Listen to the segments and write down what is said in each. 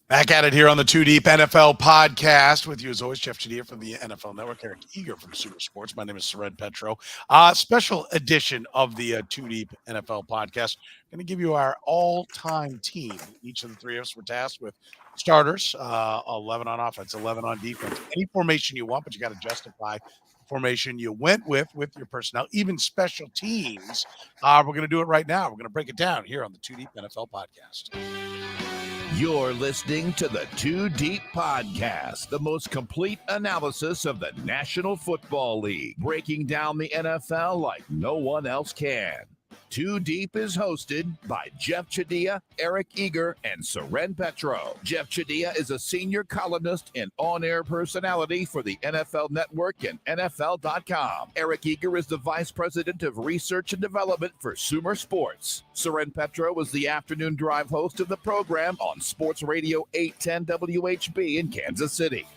Back at it here on the Two Deep NFL podcast with you as always, Jeff Chadiha from the NFL Network, Eric Eager from Super Sports. My name is Soren Petro. Special edition of the Two Deep NFL podcast. Going to give you our all-time team. Each of the three of us were tasked with starters, 11 on offense, 11 on defense. Any formation you want, but you got to justify the formation you went with your personnel, even special teams. We're going to do it right now. We're going to break it down here on the Two Deep NFL podcast. You're listening to the Two Deep Podcast, the most complete analysis of the National Football League, breaking down the NFL like no one else can. Two Deep is hosted by Jeff Chadiha, Eric Eager, and Soren Petro. Jeff Chadiha is a senior columnist and on-air personality for the NFL Network and NFLAll-TimeTeam. Eric Eager is the vice president of research and development for Sumer Sports. Soren Petro is the afternoon drive host of the program on Sports Radio 810 WHB in Kansas City.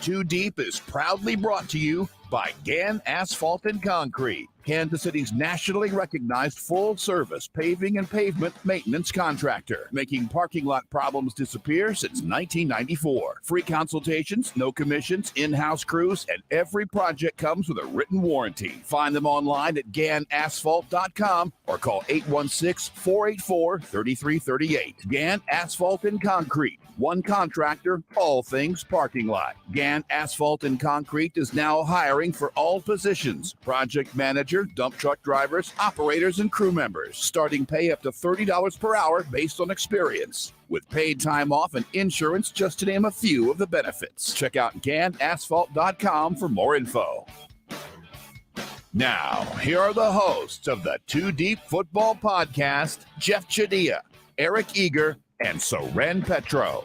Two Deep is proudly brought to you by Gann Asphalt and Concrete, Kansas City's nationally recognized full-service paving and pavement maintenance contractor, making parking lot problems disappear since 1994. Free consultations, no commissions, in-house crews, and every project comes with a written warranty. Find them online at GannAsphalt.com or call 816-484-3338. Gann Asphalt and Concrete. One contractor, all things parking lot. Gann Asphalt and Concrete is now hiring for all positions: project manager, dump truck drivers, operators, and crew members. Starting pay up to $30 per hour based on experience, with paid time off and insurance, just to name a few of the benefits. Check out GannAsphalt.com for more info. Now, here are the hosts of the Two Deep Football Podcast, Jeff Chadiha, Eric Eager, and Soren Petro.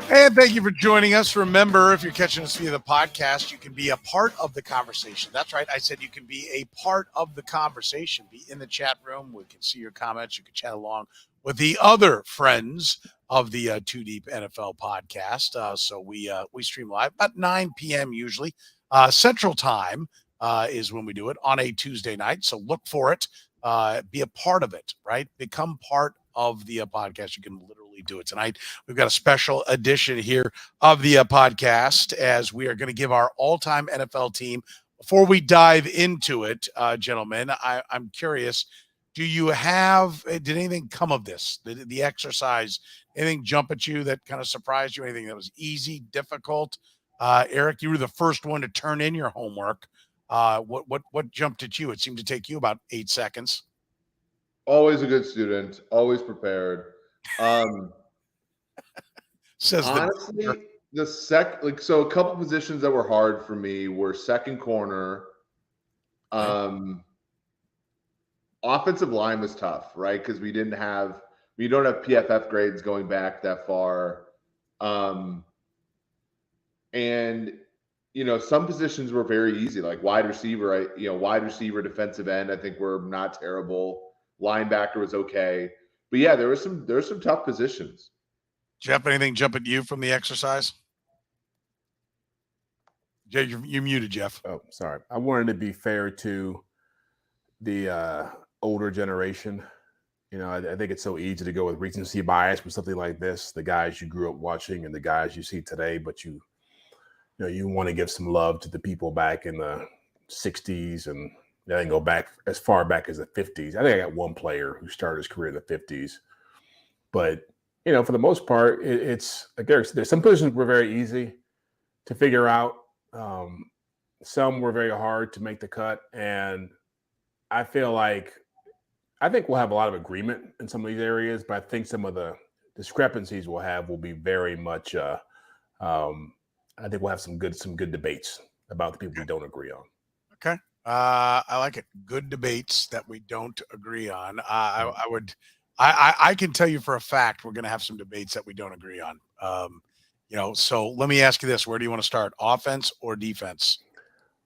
And thank you for joining us. Remember, if you're catching us via the podcast, you can be a part of the conversation. That's right. I said you can be a part of the conversation. Be in the chat room. We can see your comments. You can chat along with the other friends of the Two Deep NFL podcast. So we stream live about 9 p.m. usually. Central Time is when we do it on a Tuesday night. So look for it. Be a part of it, right? Become part of the podcast. You can literally do it tonight. We've got a special edition here of the podcast, as we are going to give our all-time NFL team. Before we dive into it, gentlemen, I'm curious, did anything come of this, the exercise? Anything jump at you that kind of surprised you? Anything that was easy, difficult? Eric, you were the first one to turn in your homework. What jumped at you? It seemed to take you about 8 seconds. Always a good student, always prepared. Says honestly, so a couple positions that were hard for me were second corner. Offensive line was tough, right? Because we don't have PFF grades going back that far. And some positions were very easy, like wide receiver, defensive end, I think were not terrible. Linebacker was okay. But yeah, there were some tough positions. Jeff, anything jump at you from the exercise? Jay, you're muted, Jeff. Oh, sorry. I wanted to be fair to the older generation. I think it's so easy to go with recency bias with something like this. The guys you grew up watching and the guys you see today, but you want to give some love to the people back in the 60s, and I can go back as far back as the 50s. I think I got one player who started his career in the 50s. But, for the most part, it's like Eric said, some positions were very easy to figure out. Some were very hard to make the cut. And I think we'll have a lot of agreement in some of these areas, but I think some of the discrepancies will be very much, I think we'll have some good debates about the people we don't agree on. Okay. I like it. Good debates that we don't agree on. I can tell you for a fact we're going to have some debates that we don't agree on. So let me ask you this: where do you want to start, offense or defense?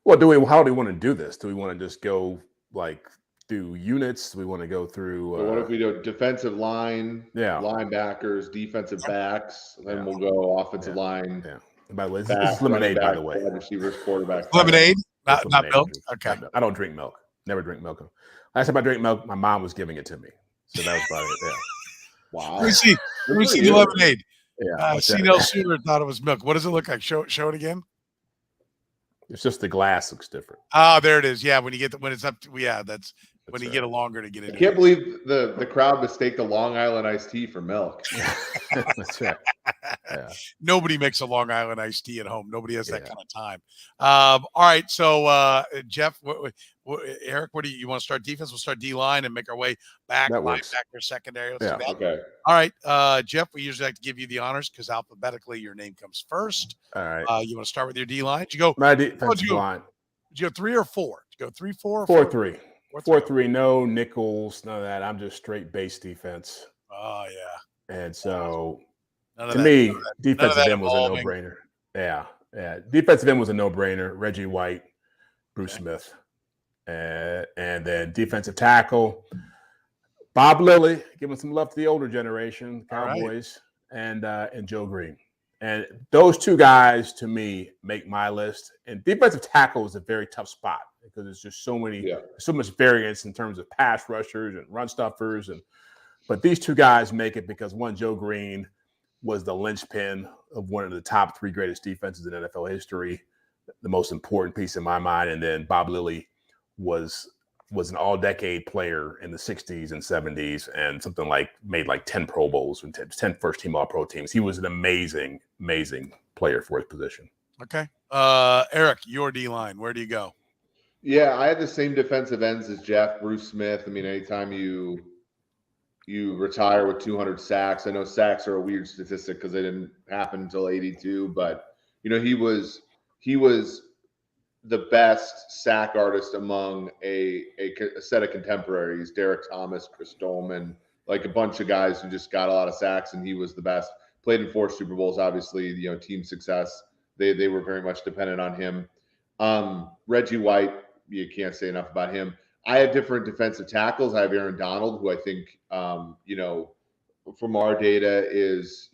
Well, how do we want to do this? Do we want to just go through units? Do we want to go through? So what if we do defensive line, linebackers, defensive backs, and then we'll go offensive line. Yeah. By the way, this is lemonade. By the way, receivers, quarterback. Lemonade. Not milk? Okay. I don't drink milk. Never drink milk. Last time I drank milk, my mom was giving it to me. So that was about it. Yeah. Wow. Let me see the lemonade. Yeah. C.L. Sooner thought it was milk. What does it look like? Show it again. It's just the glass looks different. Oh, there it is. Yeah, when you get when it's up to, that's when you get a longer to get into. I can't believe the crowd mistaked a Long Island iced tea for milk. That's right. Yeah. Nobody makes a Long Island iced tea at home. Nobody has that kind of time. All right, so Jeff, Eric, what do you want to start defense? We'll start D line and make our way back. That works. Linebacker, secondary. Let's do that. Okay. All right, Jeff. We usually like to give you the honors because alphabetically your name comes first. All right. You want to start with your D line? Did you go my defensive line? Did you go 3 or 4? Did you go 3, 4, or 4-3? 4-3. 4-3. No nickels, none of that. I'm just straight base defense. Oh yeah. And so to me, defensive end was a no-brainer. Yeah. Defensive end was a no-brainer. Reggie White, Bruce Smith, and then defensive tackle, Bob Lilly, giving some love to the older generation, Cowboys, and Joe Green. And those two guys, to me, make my list. And defensive tackle is a very tough spot because there's just so much variance in terms of pass rushers and run stuffers. But these two guys make it because, one, Joe Green was the linchpin of one of the top 3 greatest defenses in NFL history, the most important piece in my mind. And then Bob Lilly was an all-decade player in the 60s and 70s and made 10 Pro Bowls and 10 first-team All-Pro teams. He was an amazing, amazing player for his position. Okay. Eric, your D-line, where do you go? Yeah, I had the same defensive ends as Jeff, Bruce Smith. I mean, anytime you retire with 200 sacks, I know sacks are a weird statistic because they didn't happen until 82, but, he was the best sack artist among a set of contemporaries, Derek Thomas, Chris Dolman, like a bunch of guys who just got a lot of sacks, and he was the best. Played in 4 Super Bowls, obviously, team success. They were very much dependent on him. Reggie White, you can't say enough about him. I have different defensive tackles. I have Aaron Donald, who I think, from our data is,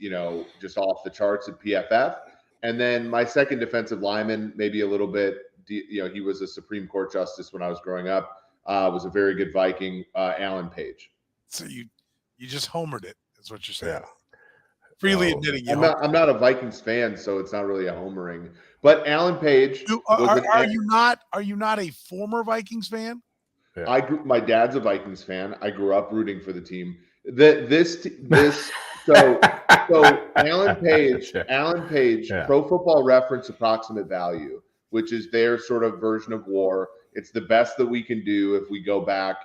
just off the charts at PFF. And then my second defensive lineman, maybe a little bit, he was a Supreme Court justice when I was growing up, was a very good Viking, Alan Page. So you just homered it, is what you're saying. Yeah. Freely admitting I'm not a Vikings fan, so it's not really a homering. But Alan Page, are you not a former Vikings fan? Yeah. My dad's a Vikings fan. I grew up rooting for the team. So Alan Page, Pro Football Reference approximate value, which is their sort of version of WAR. It's the best that we can do if we go back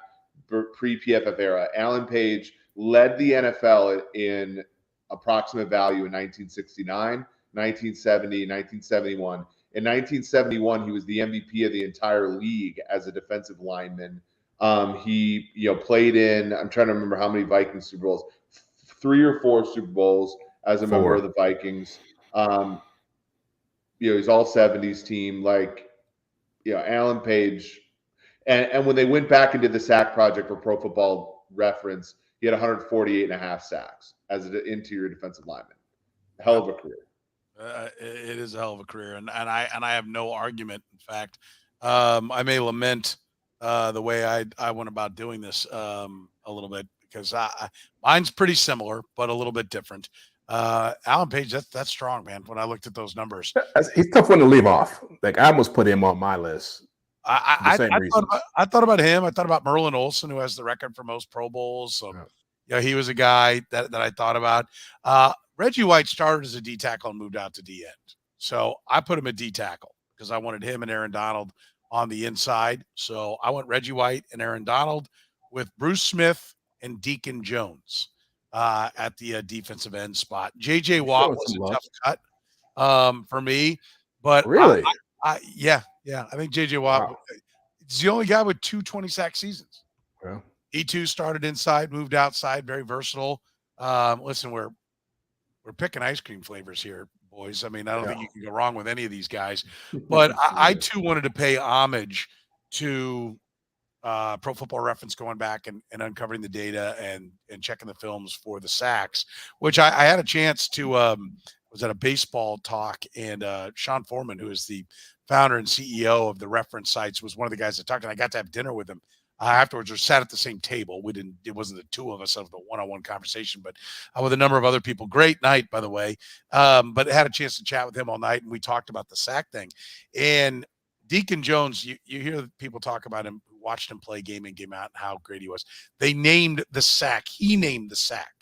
pre-PFF era. Alan Page led the NFL in approximate value in 1969, 1970, 1971. In 1971, he was the MVP of the entire league as a defensive lineman. He, played in, I'm trying to remember how many Vikings Super Bowls, 3 or 4 Super Bowls as a member of the Vikings. He's all 70s team, Alan Page. And when they went back and did the sack project for Pro Football Reference, he had 148.5 sacks as an interior defensive lineman. Hell of a career. It is a hell of a career, and I have no argument. In fact, I may lament the way I went about doing this a little bit because mine's pretty similar but a little bit different. Alan Page, that's strong, man. When I looked at those numbers, he's a tough one to leave off. I almost put him on my list. I thought about him. I thought about Merlin Olsen, who has the record for most Pro Bowls. So, he was a guy that I thought about. Reggie White started as a D tackle and moved out to D end. So I put him at D tackle because I wanted him and Aaron Donald on the inside. So I went Reggie White and Aaron Donald with Bruce Smith and Deacon Jones at the defensive end spot. J.J. Watt was a tough cut for me. But really? I think J.J. Watt is the only guy with 2 20-sack seasons. Yeah. He too started inside, moved outside, very versatile. Listen, we're picking ice cream flavors here, boys. I mean, I don't think you can go wrong with any of these guys. But I too wanted to pay homage to Pro Football Reference going back and uncovering the data and checking the films for the sacks, which I had a chance to was at a baseball talk, and Sean Foreman, who is the founder and CEO of the reference sites, was one of the guys that talked, and I got to have dinner with him afterwards, or sat at the same table. It wasn't the two of us of the one-on-one conversation, but with a number of other people. Great night, by the way. But I had a chance to chat with him all night, and we talked about the sack thing. And Deacon Jones, you hear people talk about him, watched him play game in, game out, and how great he was. They named the sack. He named the sack.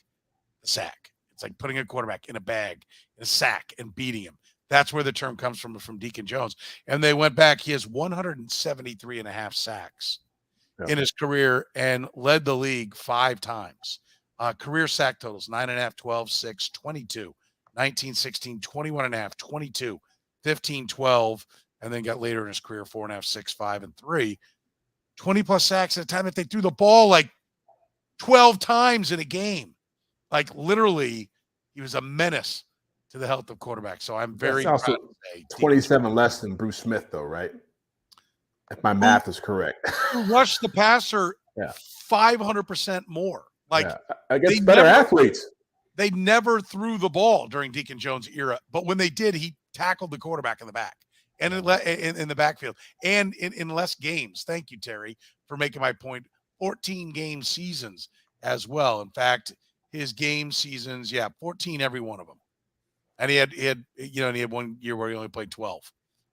The sack. It's like putting a quarterback in a bag, in a sack, and beating him. That's where the term comes from Deacon Jones. And they went back. He has 173 and a half sacks in his career and led the league 5 times. Career sack totals, 9.5, 12, 6, 22, 19, 16, 21.5, 22, 15, 12, and then got later in his career 4.5, 6, 5, and 3. 20-plus sacks at a time that they threw the ball like 12 times in a game. Like, literally, he was a menace to the health of quarterbacks. So I'm very proud to say 27 less than Bruce Smith, though, right? If my math is correct. Rushed the passer 500% more. Like, against better athletes. They never threw the ball during Deacon Jones' era, but when they did, he tackled the quarterback in the back and in the backfield and in less games. Thank you, Terry, for making my point. 14 game seasons as well. In fact, his game seasons, 14 every one of them. And he had 1 year where he only played 12.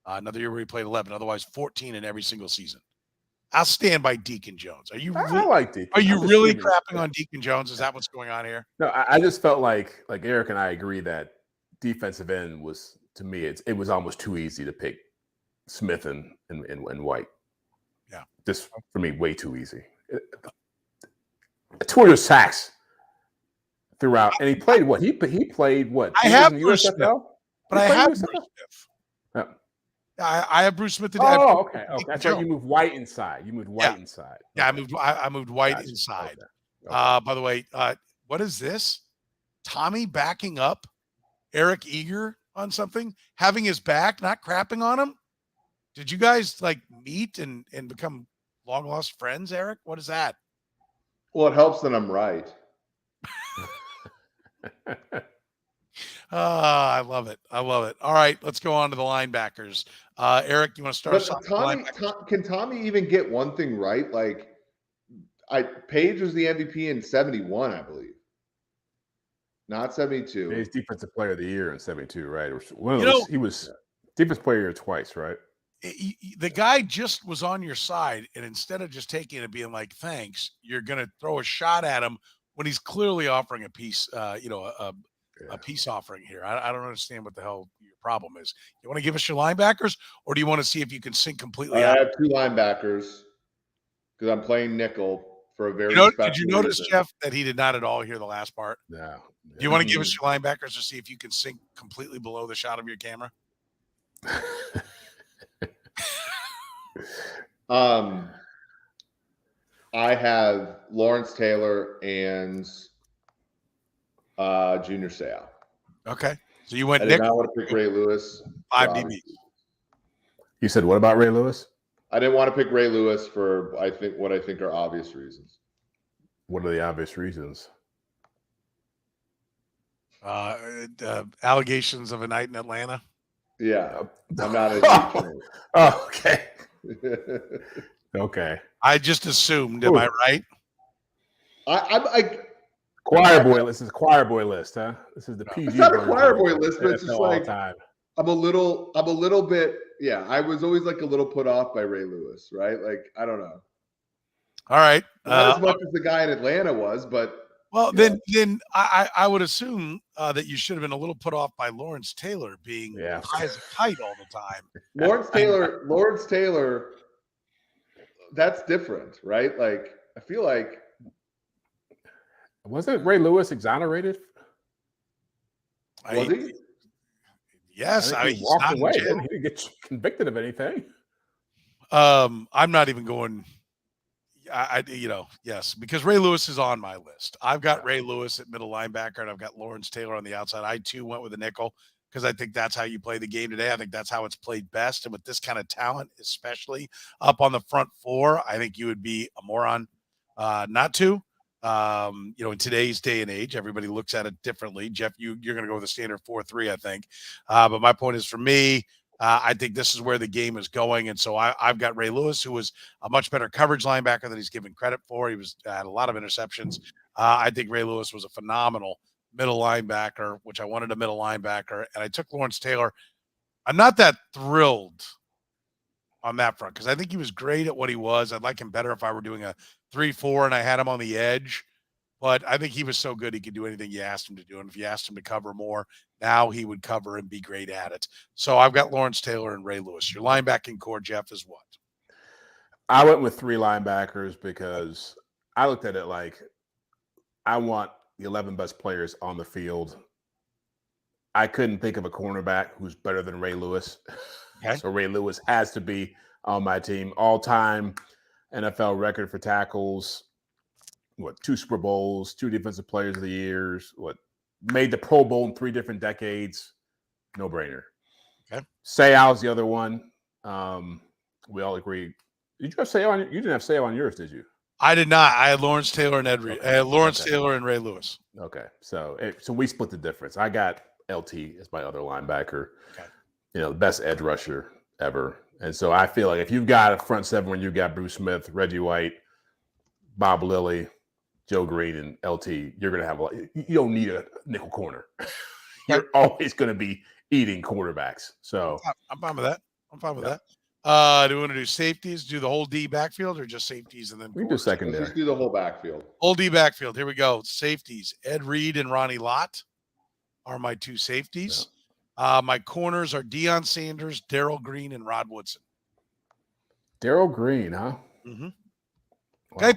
Another year where he played 11. Otherwise, 14 in every single season. I'll stand by Deacon Jones. I like Deacon. Are you really crapping on Deacon Jones? Is that what's going on here? No, I just felt like Eric and I agree that defensive end was, to me, it was almost too easy to pick Smith and White. Yeah. Just, for me, way too easy. 200 sacks throughout. And he played what? He played what? I have Bruce Smith. But I have Bruce Smith. Yeah. I have Bruce Smith. Oh, okay. That's why you moved White inside. Inside. Yeah, I moved White inside. Okay. By the way, what is this? Tommy backing up Eric Eager on something, having his back, not crapping on him. Did you guys meet and become long lost friends, Eric? What is that? Well, it helps that I'm right. I love it. All right, let's go on to the linebackers. Eric, you want to start us off? Can Tommy even get one thing right? Page was the MVP in 71, I believe. Not 72. He's defensive player of the year in 72, right? He was defensive player of the year twice, right? The guy just was on your side, and instead of just taking it and being like, thanks, you're going to throw a shot at him when he's clearly offering a piece, a peace offering here. I don't understand what the hell your problem is. You want to give us your linebackers, or do you want to see if you can sink completely out? I have 2 linebackers because I'm playing nickel for a very special Did you notice, reason. Jeff, that he did not at all hear the last part? No. Do you want to give us your linebackers to see if you can sink completely below the shot of your camera? I have Lawrence Taylor and Junior Seau. Okay. So you went I did not want to pick Ray Lewis. 5 DBs. You said what about Ray Lewis? I didn't want to pick Ray Lewis for what I think are obvious reasons. What are the obvious reasons? Allegations of a night in Atlanta. Yeah. I'm not a Oh, okay. Okay. I just assumed. Am I right? I choir boy list. This is choir boy list, huh? This is the PG. It's not a choir boy list, but it's just time. I'm a little bit. Yeah, I was always a little put off by Ray Lewis, right? I don't know. All right. Not as much as the guy in Atlanta was, but. Well, then I would assume that you should have been a little put off by Lawrence Taylor being high as a kite all the time. Lawrence Taylor, that's different, right? I feel like. Wasn't Ray Lewis exonerated? Was he? Yes, he walked away. He didn't get convicted of anything. I'm not even going. Yes, because Ray Lewis is on my list. I've got Ray Lewis at middle linebacker, and I've got Lawrence Taylor on the outside. I too went with a nickel because I think that's how you play the game today. I think that's how it's played best, and with this kind of talent, especially up on the front 4, I think you would be a moron not to. In today's day and age, everybody looks at it differently. Jeff, you're going to go with the standard 4-3, I think. But my point is, for me, I think this is where the game is going. And so I've got Ray Lewis, who was a much better coverage linebacker than he's given credit for. He had a lot of interceptions. I think Ray Lewis was a phenomenal middle linebacker, which I wanted a middle linebacker. And I took Lawrence Taylor. I'm not that thrilled on that front because I think he was great at what he was. I'd like him better if I were doing a 3-4 and I had him on the edge. But I think he was so good he could do anything you asked him to do. And if you asked him to cover more, now he would cover and be great at it. So I've got Lawrence Taylor and Ray Lewis. Your linebacking core, Jeff, is what? I went with 3 linebackers because I looked at it like I want the 11 best players on the field. I couldn't think of a cornerback who's better than Ray Lewis. Okay. So Ray Lewis has to be on my team. All-time NFL record for tackles. 2 Super Bowls, 2 Defensive Players of the Years, made the Pro Bowl in 3 different decades. No brainer. Okay. Sayal's the other one. We all agree. Did you have Sayal on? You didn't have Sayal on yours, did you? I did not. I had Lawrence Taylor and Ed Reed. I had Lawrence Taylor and Ray Lewis. Okay. So we split the difference. I got LT as my other linebacker. Okay. The best edge rusher ever. And so I feel like if you've got a front 7 when you've got Bruce Smith, Reggie White, Bob Lilly, Joe Green, and LT, you're going to have you don't need a nickel corner. You're always going to be eating quarterbacks. So I'm fine with that. That. Do we want to do safeties, do the whole D backfield, or just safeties and then we do secondary? Let's just do the whole backfield. Whole D backfield. Here we go. Safeties. Ed Reed and Ronnie Lott are my 2 safeties. Yeah. My corners are Deion Sanders, Darrell Green, and Rod Woodson. Darrell Green, huh? Mm-hmm. Wow.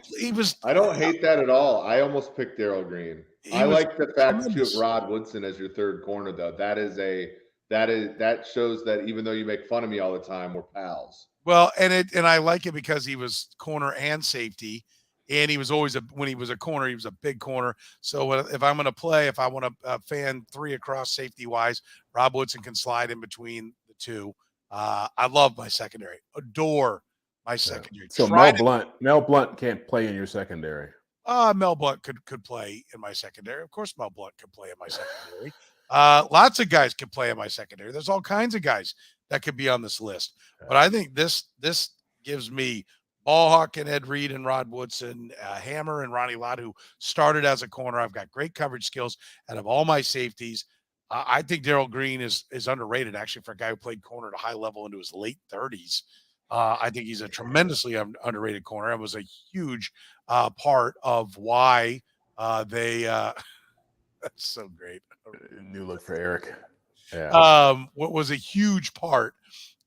I don't hate that at all. I almost picked Darrell Green. I like the fact that you have Rod Woodson as your 3rd corner, though. That shows that even though you make fun of me all the time, we're pals. Well, and I like it because he was corner and safety, and he was always when he was a corner, he was a big corner. So if I'm going to play, if I want to fan 3 across safety wise, Rob Woodson can slide in between the 2. I love my secondary. Adore my secondary. So Mel Blount can't play in your secondary. Mel Blount could play in my secondary. Of course, Mel Blount could play in my secondary. Lots of guys could play in my secondary. There's all kinds of guys that could be on this list. But I think this gives me Ballhawk and Ed Reed and Rod Woodson, Hammer and Ronnie Lott, who started as a corner. I've got great coverage skills out of all my safeties. I think Darrell Green is underrated, actually, for a guy who played corner at a high level into his late 30s. I think he's a tremendously underrated corner. It was a huge part of why they that's so great. New look for Eric. Yeah. What was a huge part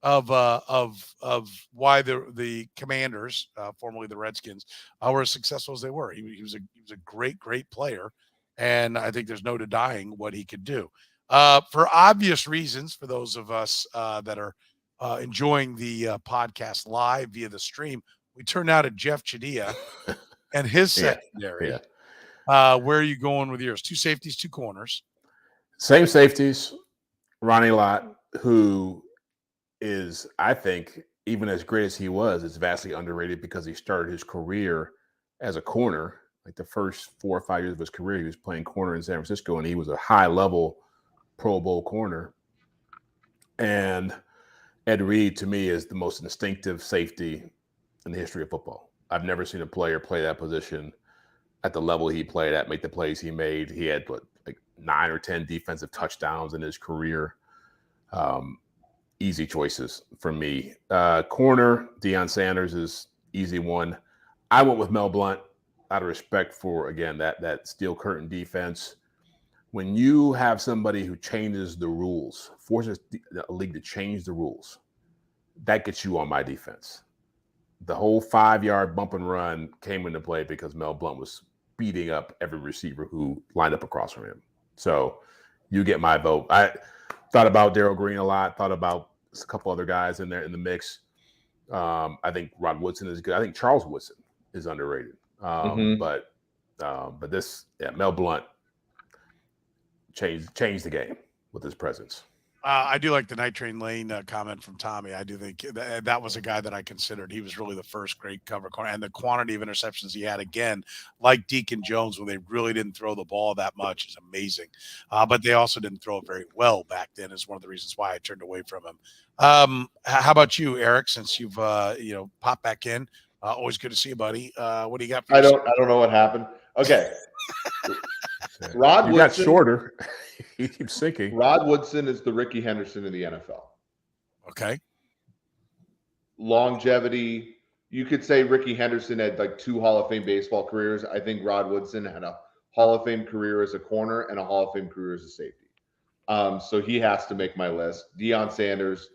of why the Commanders, formerly the Redskins, were as successful as they were. He was a great player, and I think there's no denying what he could do. For obvious reasons, for those of us that are enjoying the podcast live via the stream, we turn now to Jeff Chadiha and his secondary. Yeah. Where are you going with yours? 2 safeties, 2 corners. Same safeties. Ronnie Lott, who is, I think, even as great as he was, is vastly underrated because he started his career as a corner. Like the first 4 or 5 years of his career, he was playing corner in San Francisco, and he was a high-level Pro Bowl corner. And Ed Reed, to me, is the most instinctive safety in the history of football. I've never seen a player play that position at the level he played at, make the plays he made. He had 9 or 10 defensive touchdowns in his career. Easy choices for me. Corner, Deion Sanders is easy one. I went with Mel Blount out of respect for, again, that steel curtain defense. When you have somebody who changes the rules, forces the league to change the rules, that gets you on my defense. The whole 5-yard bump and run came into play because Mel Blount was beating up every receiver who lined up across from him. So you get my vote. I thought about Darrell Green a lot, thought about a couple other guys in there in the mix. I think Rod Woodson is good. I think Charles Woodson is underrated. But this, Mel Blount changed the game with his presence. I do like the Night Train Lane comment from Tommy. I do think that was a guy that I considered. He was really the first great cover corner, and the quantity of interceptions he had, again, like Deacon Jones, when they really didn't throw the ball that much, is amazing. But they also didn't throw it very well back then. Is one of the reasons why I turned away from him. How about you, Eric? Since you've popped back in, always good to see you, buddy. What do you got for I don't know what happened. Okay. Rod you Woodson got shorter. You keep sinking. Rod Woodson is the Ricky Henderson in the NFL. Okay. Longevity. You could say Ricky Henderson had like 2 Hall of Fame baseball careers. I think Rod Woodson had a Hall of Fame career as a corner and a Hall of Fame career as a safety. So he has to make my list. Deion Sanders.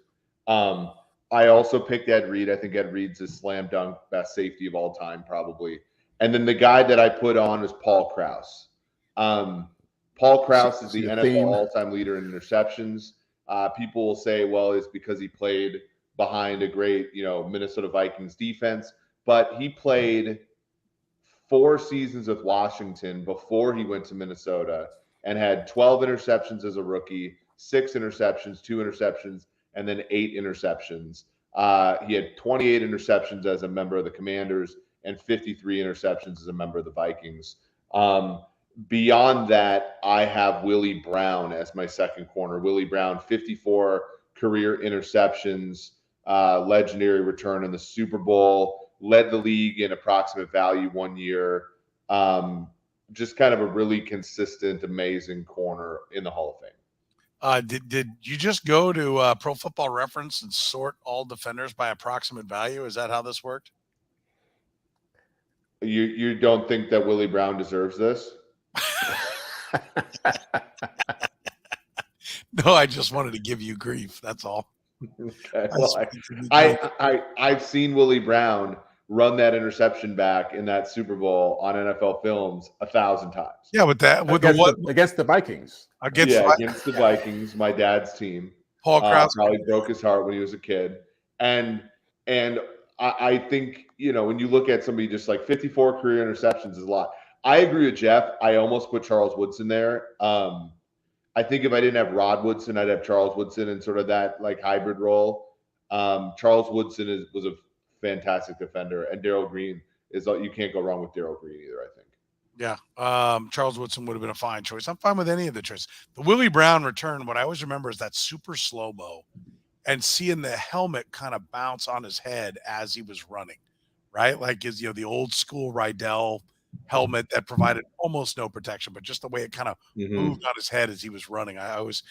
I also picked Ed Reed. I think Ed Reed's a slam dunk best safety of all time, probably. And then the guy that I put on is Paul Krause. Paul Krause is the NFL all-time leader in interceptions. People will say, well, it's because he played behind a great, Minnesota Vikings defense. But he played 4 seasons with Washington before he went to Minnesota and had 12 interceptions as a rookie, 6 interceptions, 2 interceptions, and then 8 interceptions. He had 28 interceptions as a member of the Commanders and 53 interceptions as a member of the Vikings. Beyond that, I have Willie Brown as my second corner. Willie Brown, 54 career interceptions, legendary return in the Super Bowl, led the league in approximate value one year. Just kind of a really consistent, amazing corner in the Hall of Fame. Did you just go to Pro Football Reference and sort all defenders by approximate value? Is that how this worked? You don't think that Willie Brown deserves this? No, I just wanted to give you grief. That's all. Okay. Well, I've seen Willie Brown run that interception back in that Super Bowl on NFL films 1,000 times. Yeah, with against the Vikings. Against the Vikings, my dad's team. Paul Krause probably broke his heart when he was a kid, and I think when you look at somebody just like 54 career interceptions is a lot. I agree with Jeff. I almost put Charles Woodson there. I think if I didn't have Rod Woodson, I'd have Charles Woodson in sort of that like hybrid role. Charles Woodson was a fantastic defender, and Darrell Green you can't go wrong with Darrell Green either, I think. Yeah, Charles Woodson would have been a fine choice. I'm fine with any of the choices. The Willie Brown return, what I always remember is that super slow-mo and seeing the helmet kind of bounce on his head as he was running, right? Like his, the old school Rydell helmet that provided almost no protection, but just the way it kind of moved on his head as he was running. I always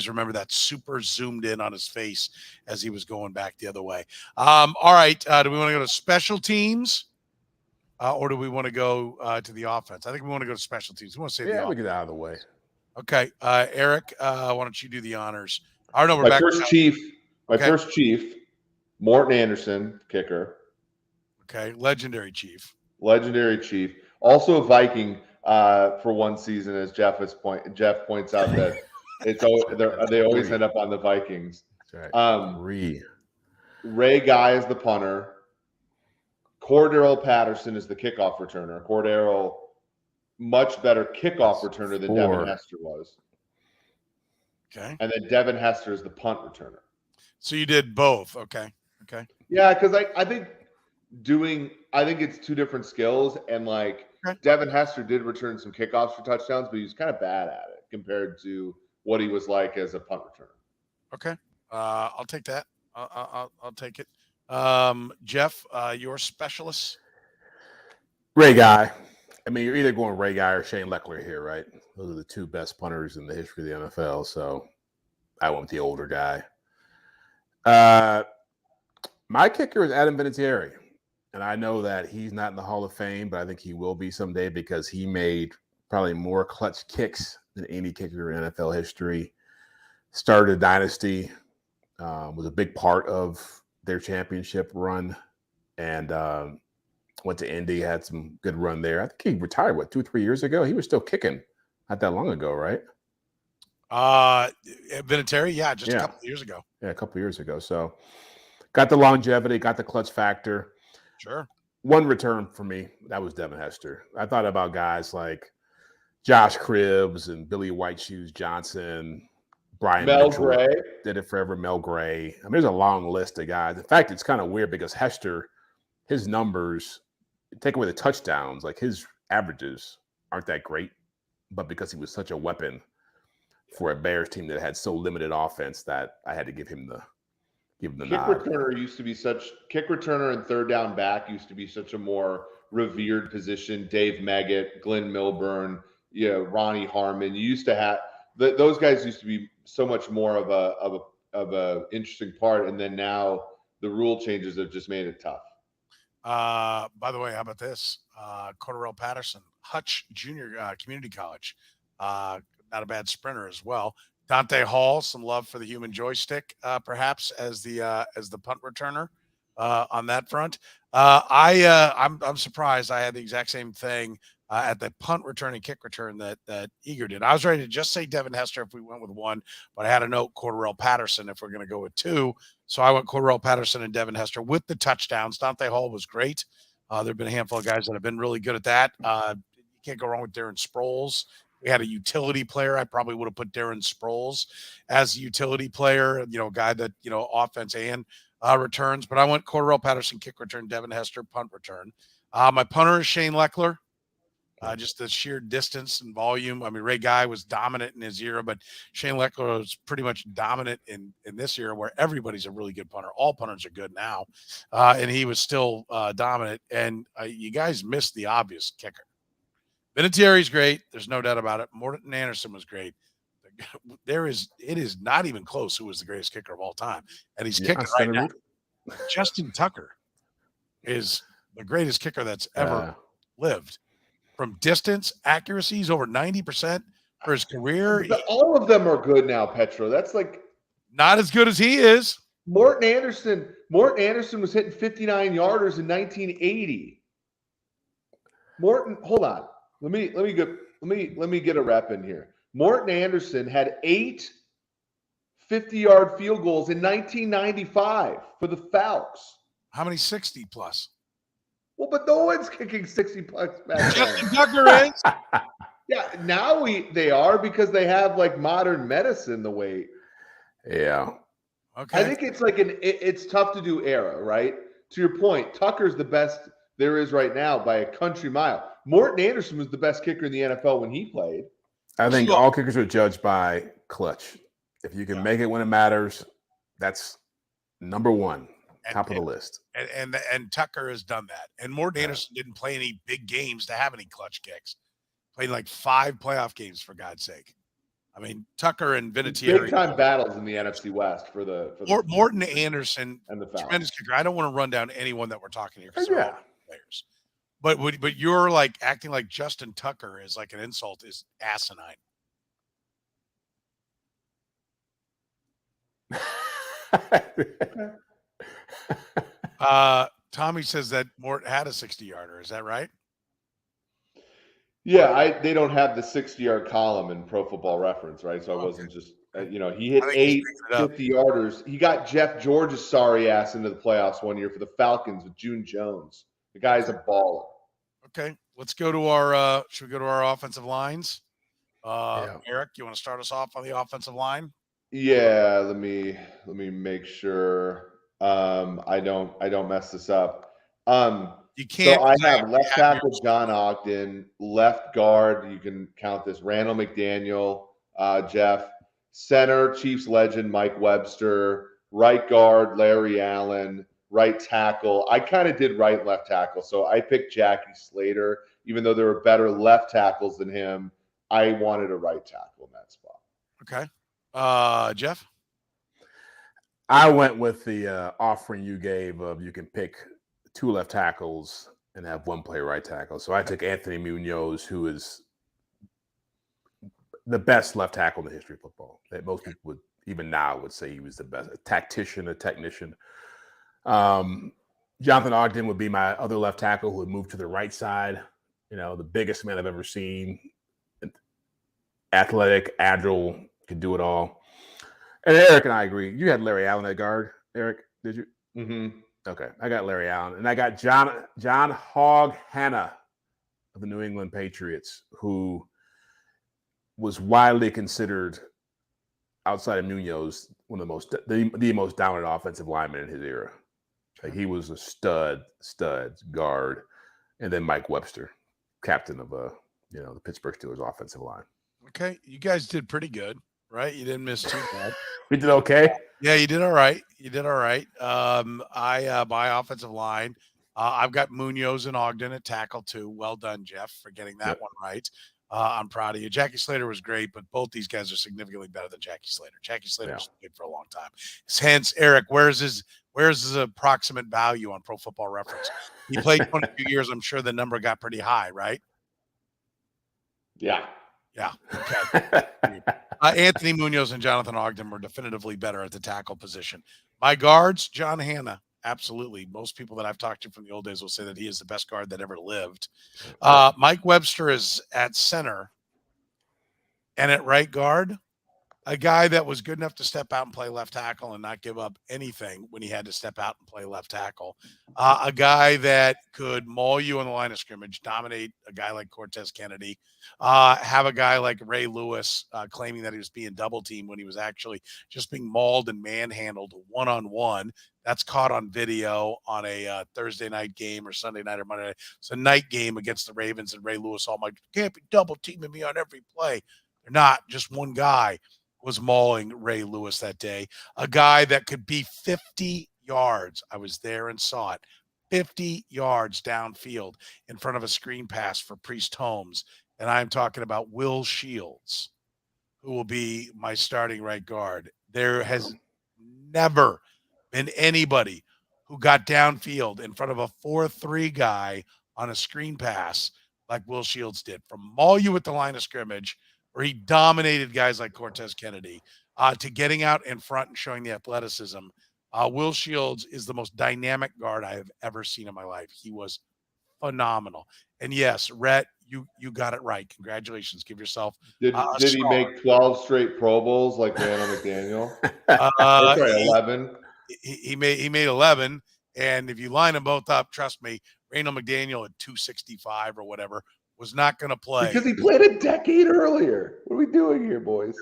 remember that super zoomed in on his face as he was going back the other way. All right. Do we want to go to special teams? Or do we want to go to the offense? I think we want to go to special teams. We want to say we get out of the way. Okay. Eric, why don't you do the honors? I don't know. My first chief, Morton Anderson, kicker. Okay. Legendary chief. Also a Viking for one season, as Jeff points out that they always end up on the Vikings. That's right. Ray Guy is the punter. Cordero Patterson is the kickoff returner. Cordero, much better kickoff returner than Devin Hester was. Okay. And then Devin Hester is the punt returner. So you did both. Okay. Yeah, because I think it's 2 different skills, and Devin Hester did return some kickoffs for touchdowns, but he was kind of bad at it compared to what he was like as a punt returner. Okay. I'll take that. I'll take it. Jeff, your specialist? Ray Guy. I mean, you're either going Ray Guy or Shane Leckler here, right? Those are the 2 best punters in the history of the NFL. So I went with the older guy. My kicker is Adam Vinatieri. And I know that he's not in the Hall of Fame, but I think he will be someday because he made probably more clutch kicks than any kicker in NFL history. Started a dynasty, was a big part of their championship run, and went to Indy, had some good run there. I think he retired, 2 or 3 years ago? He was still kicking not that long ago, right? Vinatieri, a couple of years ago. Yeah, a couple of years ago. So got the longevity, got the clutch factor. Sure. One return for me, that was Devin Hester. I thought about guys like Josh Cribbs and Billy White Shoes Johnson, Brian Mel Mitchell Gray did it forever. Mel Gray. I mean, there's a long list of guys. In fact, it's kind of weird because Hester, his numbers, take away the touchdowns, like his averages aren't that great. But because he was such a weapon for a Bears team that had so limited offense, that I had to give him the kick nod. Kick returner and third down back used to be such a more revered position. Dave Meggett, Glenn Milburn, Ronnie Harmon. You used to have those guys used to be so much more of a interesting part, and then now the rule changes have just made it tough. By the way, how about this? Cordarrelle Patterson, Hutch Junior Community College, not a bad sprinter as well. Dante Hall, some love for the human joystick, perhaps as the punt returner on that front. I'm surprised. I had the exact same thing at the punt return and kick return that Eager did. I was ready to just say Devin Hester if we went with one, but I had a note Cordarrelle Patterson if we're going to go with two. So I went Cordarrelle Patterson and Devin Hester with the touchdowns. Dante Hall was great. There have been a handful of guys that have been really good at that. You can't go wrong with Darren Sproles. We had a utility player. I probably would have put Darren Sproles as a utility player, a guy that, offense and returns. But I went Cordarrelle Patterson, kick return, Devin Hester, punt return. My punter is Shane Leckler. Just the sheer distance and volume. I mean, Ray Guy was dominant in his era, but Shane Leckler was pretty much dominant in this era where everybody's a really good punter. All punters are good now. And he was still dominant. And you guys missed the obvious kicker. Vinatieri's great. There's no doubt about it. Morton Anderson was great. It is not even close who was the greatest kicker of all time. And he's kicking right now. Justin Tucker is the greatest kicker that's ever lived. From distance, accuracy, he's over 90% for his career. But all of them are good now, Petro. That's like not as good as he is. Morton Anderson was hitting 59-yarders in 1980. Morton, hold on. Let me get a rep in here. Morton Anderson had 8 50-yard field goals in 1995 for the Falcons. How many 60 plus? Well, but no one's kicking 60 plus back. Justin Tucker is. Yeah, now they are because they have like modern medicine the way. Yeah. Okay. I think it's like it's tough to do era, right? To your point, Tucker's the best there is right now by a country mile. Morton Anderson was the best kicker in the NFL when he played. I think all kickers are judged by clutch. If you can make it when it matters, that's number one, top of the list. And Tucker has done that. And Morton Anderson didn't play any big games to have any clutch kicks. Played like 5 playoff games, for God's sake. I mean, Tucker and Vinatieri. Big time battles in the NFC West for the Morton Anderson and the tremendous kicker. I don't want to run down anyone that we're talking here because Yeah. they're all players. But you're like acting like Justin Tucker is like an insult is asinine. Tommy says that Mort had a 60-yarder. Is that right? Yeah, they don't have the 60-yard column in Pro Football Reference, right? So I wasn't just he hit 8 50-yarders. He got Jeff George's sorry ass into the playoffs one year for the Falcons with June Jones. The guy's a baller. Okay, let's go to our. Should we go to our offensive lines? Eric, you want to start us off on the offensive line? Yeah, let me make sure I don't mess this up. You can't. So I have left tackle John Ogden, left guard. You can count this. Randall McDaniel, Jeff. Center, Chiefs legend Mike Webster. Right guard, Larry Allen. Right tackle. I kind of did right and left tackle. So I picked Jackie Slater, even though there were better left tackles than him. I wanted a right tackle in that spot. Okay. Jeff? I went with the offering you gave of you can pick 2 left tackles and have 1 player right tackle. So I took Anthony Munoz, who is the best left tackle in the history of football. That most people would, even now, would say he was the best. A tactician, a technician. Jonathan Ogden would be my other left tackle who would move to the right side. The biggest man I've ever seen. Athletic, agile, could do it all. And Eric and I agree. You had Larry Allen at guard, Eric, did you? Mm-hmm. Okay, I got Larry Allen. And I got John Hogg Hanna of the New England Patriots, who was widely considered outside of Munoz, one of the most dominant offensive lineman in his era. Like he was a stud guard, and then Mike Webster, captain of the Pittsburgh Steelers offensive line. Okay, you guys did pretty good, right? You didn't miss too bad. We did okay. Yeah, you did all right. My offensive line, I've got Munoz and Ogden at tackle too. Well done, Jeff, for getting that one right. I'm proud of you. Jackie Slater was great, but both these guys are significantly better than Jackie Slater. Jackie Slater was good for a long time. Hence, Eric, where's his approximate value on Pro Football Reference? He played 22 years. I'm sure the number got pretty high, right? Yeah. Yeah. Okay. Anthony Munoz and Jonathan Ogden were definitively better at the tackle position. My guards, John Hanna. Absolutely. Most people that I've talked to from the old days will say that he is the best guard that ever lived. Mike Webster is at center. And at right guard, a guy that was good enough to step out and play left tackle and not give up anything when he had to step out and play left tackle. A guy that could maul you on the line of scrimmage, dominate a guy like Cortez Kennedy, have a guy like Ray Lewis claiming that he was being double teamed when he was actually just being mauled and manhandled one-on-one. That's caught on video on a Thursday night game or Sunday night or Monday night. It's a night game against the Ravens, and Ray Lewis all like, can't be double teaming me on every play. They're not. Just one guy was mauling Ray Lewis that day. A guy that could be 50 yards. I was there and saw it. 50 yards downfield in front of a screen pass for Priest Holmes. And I'm talking about Will Shields, who will be my starting right guard. There has never been anybody who got downfield in front of a 4-3 guy on a screen pass like Will Shields did. From maul you at the line of scrimmage, where he dominated guys like Cortez Kennedy, to getting out in front and showing the athleticism. Will Shields is the most dynamic guard I have ever seen in my life. He was phenomenal. And yes, Rhett, you got it right. Congratulations. Give yourself Did he make 12 straight Pro Bowls like Randall McDaniel? Sorry, 11. He made 11. And if you line them both up, trust me, Randall McDaniel at 265 or whatever was not going to play. Because he played a decade earlier. What are we doing here, boys?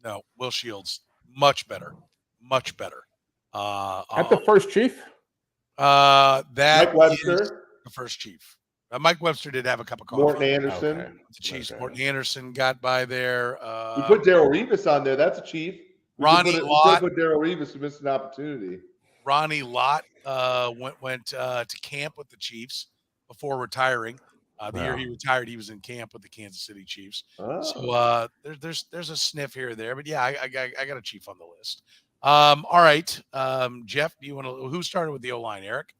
No, Will Shields, much better. Much better. At the first chief? That Mike Webster? is the first chief. Mike Webster did have a cup of coffee. Morton Anderson. The Chiefs. Okay. Morton Anderson got by there. We put Darrell Revis on there. That's a chief. Ronnie Lott. We put Darrell Revis, who missed an opportunity. Ronnie Lott went to camp with the Chiefs before retiring. The year he retired, he was in camp with the Kansas City Chiefs. Oh. So there's a sniff here or there, but yeah, I got a chief on the list. All right, Jeff, do you want to? Who started with the O-line, Eric?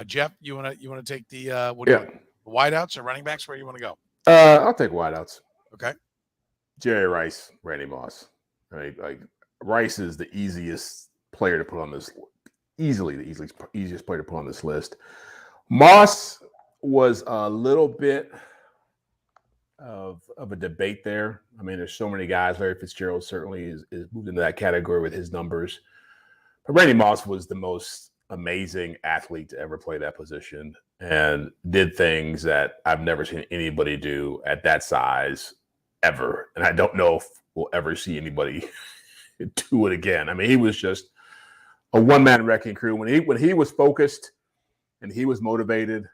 Jeff, you want to take the the wideouts or running backs? Where you want to go? I'll take wideouts. Okay. Jerry Rice, Randy Moss. Right, like Rice is the easiest player to put on this. Easily the easiest player to put on this list. Moss was a little bit of a debate there. I mean, there's so many guys. Larry Fitzgerald certainly is moved into that category with his numbers. But Randy Moss was the most amazing athlete to ever play that position and did things that I've never seen anybody do at that size ever. And I don't know if we'll ever see anybody do it again. I mean, he was just a one-man wrecking crew. When he was focused and he was motivated,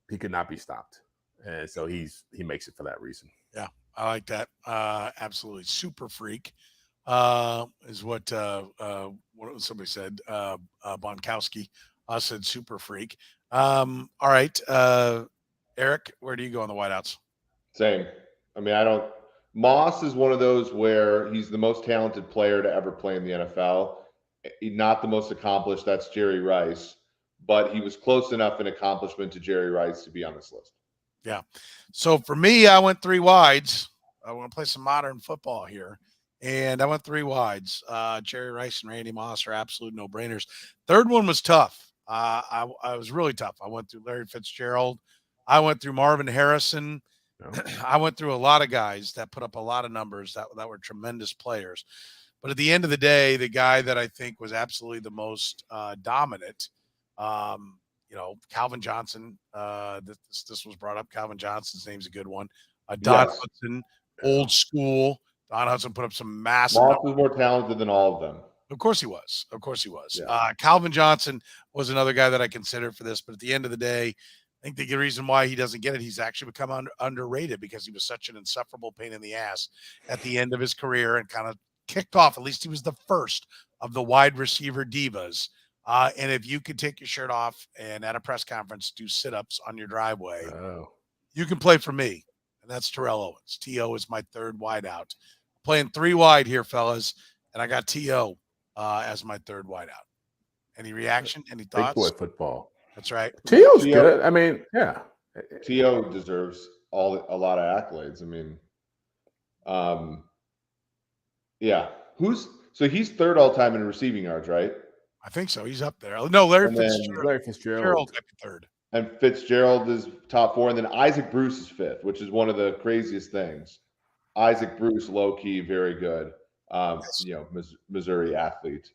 he could not be stopped. And so he makes it for that reason. Yeah, I like that. Absolutely. Super freak is what somebody said. Bonkowski said super freak. All right. Eric, where do you go on the wideouts? Same. I mean, Moss is one of those where he's the most talented player to ever play in the NFL. He's not the most accomplished. That's Jerry Rice. But he was close enough in accomplishment to Jerry Rice to be on this list. Yeah. So for me, I went three wides. I want to play some modern football here. And I went three wides. Jerry Rice and Randy Moss are absolute no-brainers. Third one was tough. I was really tough. I went through Larry Fitzgerald. I went through Marvin Harrison. No. I went through a lot of guys that put up a lot of numbers that were tremendous players. But at the end of the day, the guy that I think was absolutely the most dominant, Calvin Johnson. This was brought up. Calvin Johnson's name's a good one. Don Hudson, old school, Don Hudson put up some massive Moss numbers. was more talented than all of them. Of course he was. Of course he was. Yeah. Calvin Johnson was another guy that I considered for this, but at the end of the day, I think the reason why he doesn't get it, he's actually become underrated because he was such an insufferable pain in the ass at the end of his career and kind of kicked off. At least he was the first of the wide receiver divas. And if you could take your shirt off and at a press conference do sit-ups on your driveway, you can play for me. And that's Terrell Owens. T.O. is my third wide out. Playing 3 wide here, fellas. And I got T.O. As my third wide out. Any reaction? Any thoughts? Big boy football. That's right. T.O.'s good. I mean, yeah. T.O. deserves a lot of accolades. I mean, yeah. He's third all time in receiving yards, right? I think so. He's up there. No, Larry Fitzgerald. Third. And Fitzgerald is top 4, and then Isaac Bruce is 5th, which is one of the craziest things. Isaac Bruce, low key, very good. Yes. Missouri athlete.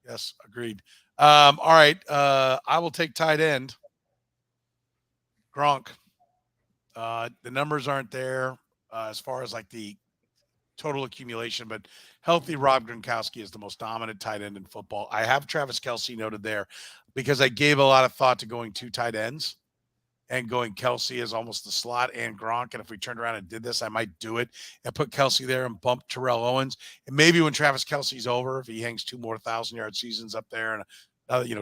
Yes, agreed. All right. I will take tight end. Gronk. The numbers aren't there as far as like the total accumulation, but healthy Rob Gronkowski is the most dominant tight end in football. I have Travis Kelce noted there because I gave a lot of thought to going 2 tight ends and going Kelce as almost the slot and Gronk. And if we turned around and did this, I might do it and put Kelce there and bump Terrell Owens. And maybe when Travis Kelce's over, if he hangs 2 more 1,000-yard seasons up there and